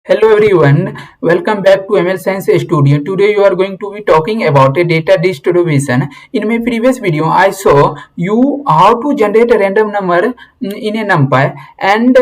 Hello everyone, welcome back to ML Science Studio. Today you are going to be talking about a data distribution. In my previous video, I saw you how to generate a random number in a NumPy, and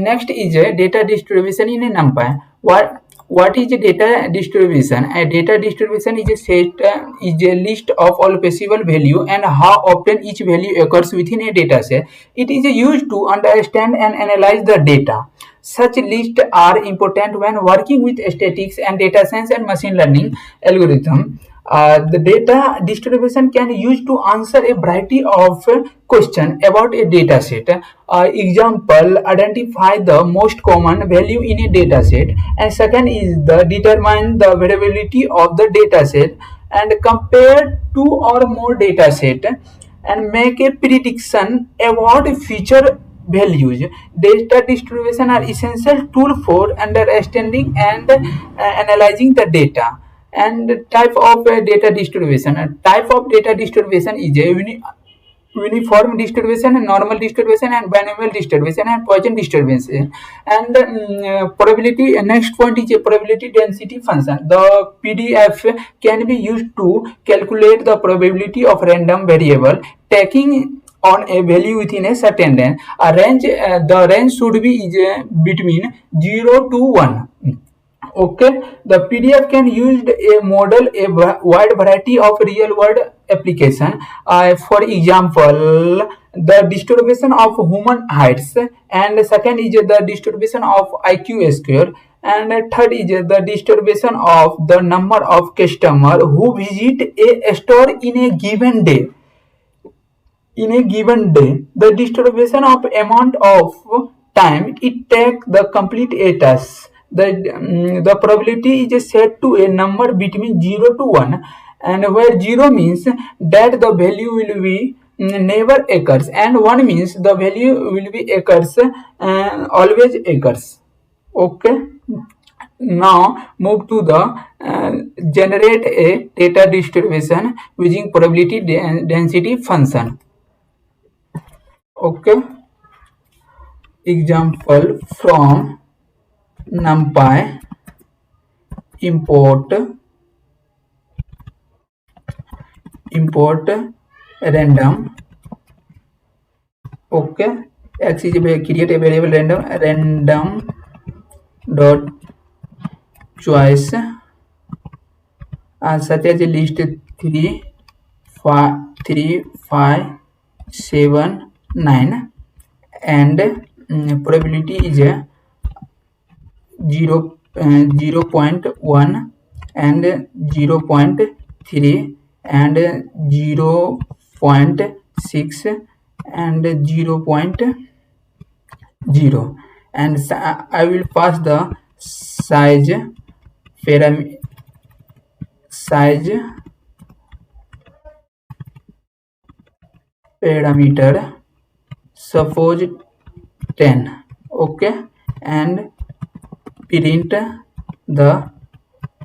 next is a data distribution in a NumPy. What is a data distribution? A data distribution is a set is a list of all possible value and how often each value occurs within a data set. It is used to understand and analyze the data. Such lists are important when working with statistics and data science and machine learning algorithm. The data distribution can use to answer a variety of questions about a data set. Example, identify the most common value in a data set, and second is the determine the variability of the data set and compare two or more data set and make a prediction about future values. Data distribution are essential tool for understanding and analyzing the data. And type of data distribution. A type of data distribution is a uniform distribution, normal distribution, and binomial distribution, and Poisson distribution. And probability. Next point is a probability density function. The PDF can be used to calculate the probability of random variable taking on a value within a certain range. A range, the range should be between 0 to 1. Okay, the PDF can use a model a wide variety of real world application. For example, the distribution of human heights, and second is the distribution of IQ square, and third is the distribution of the number of customer who visit a store in a given day. The distribution of amount of time it takes the complete a task. The probability is set to a number between 0 to 1, and where 0 means that the value will be never occurs, and 1 means the value will be occurs, always occurs. Okay, now move to the generate a data distribution using probability density function. Okay, example from NumPy import random. Okay, x is create a variable random dot choice such as list 3 5 7 9, and probability is 0.1 and 0.3 and 0.6 and 0.0, and I will pass the size parameter, suppose 10. Okay, and print the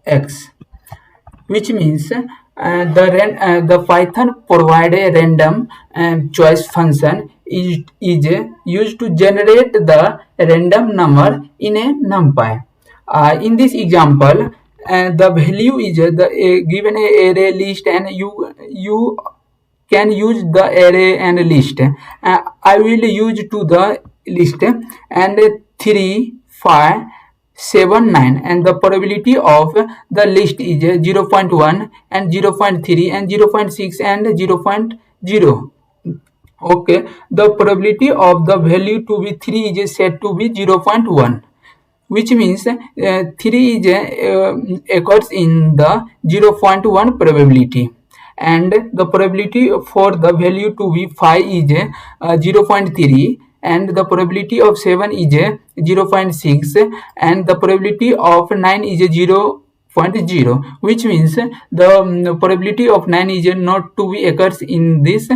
x, which means the Python provide a random choice function is used to generate the random number in a NumPy. In this example, the value is given a array list, and you can use the array and list. I will use to the list and 3 5 7 9, and the probability of the list is 0.1 and 0.3 and 0.6 and 0.0. Okay, the probability of the value to be 3 is set to be 0.1, which means 3 is occurs in the 0.1 probability, and the probability for the value to be 5 is 0.3, and the probability of 7 is 0.6, and the probability of 9 is 0.0, which means the probability of 9 is not to be occurs in this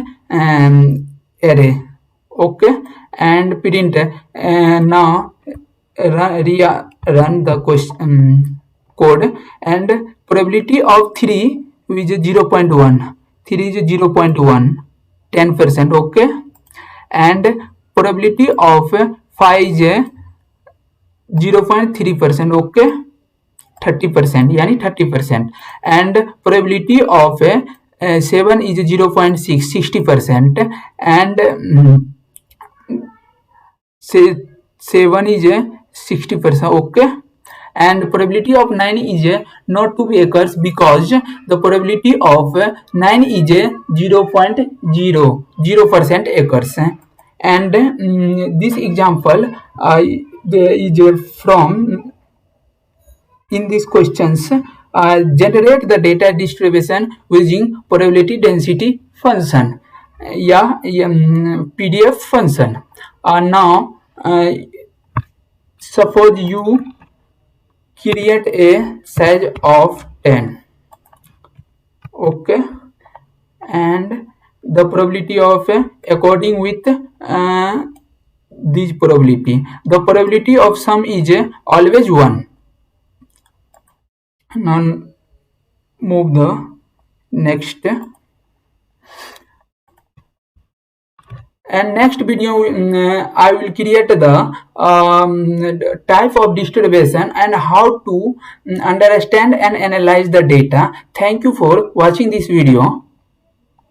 array. Okay, and print now run the question code, and probability of 3 is 0.1. 3 is 0.1, 10%. Okay, and probability of 5 is 0.3%. okay, 30% यानी 30%. And probability of 7 is 0.6, 60%. And 7 is 60%. okay. And probability of 9 is not to be occurs because the probability of 9 is 0.00% occurs. And this example is from in these questions. Generate the data distribution using probability density function, yeah, PDF function. Now suppose you create a size of 10, okay, and the probability of according with this probability, the probability of sum is always 1. Now move the next. And next video I will create the type of distribution and how to understand and analyze the data. Thank you for watching this video.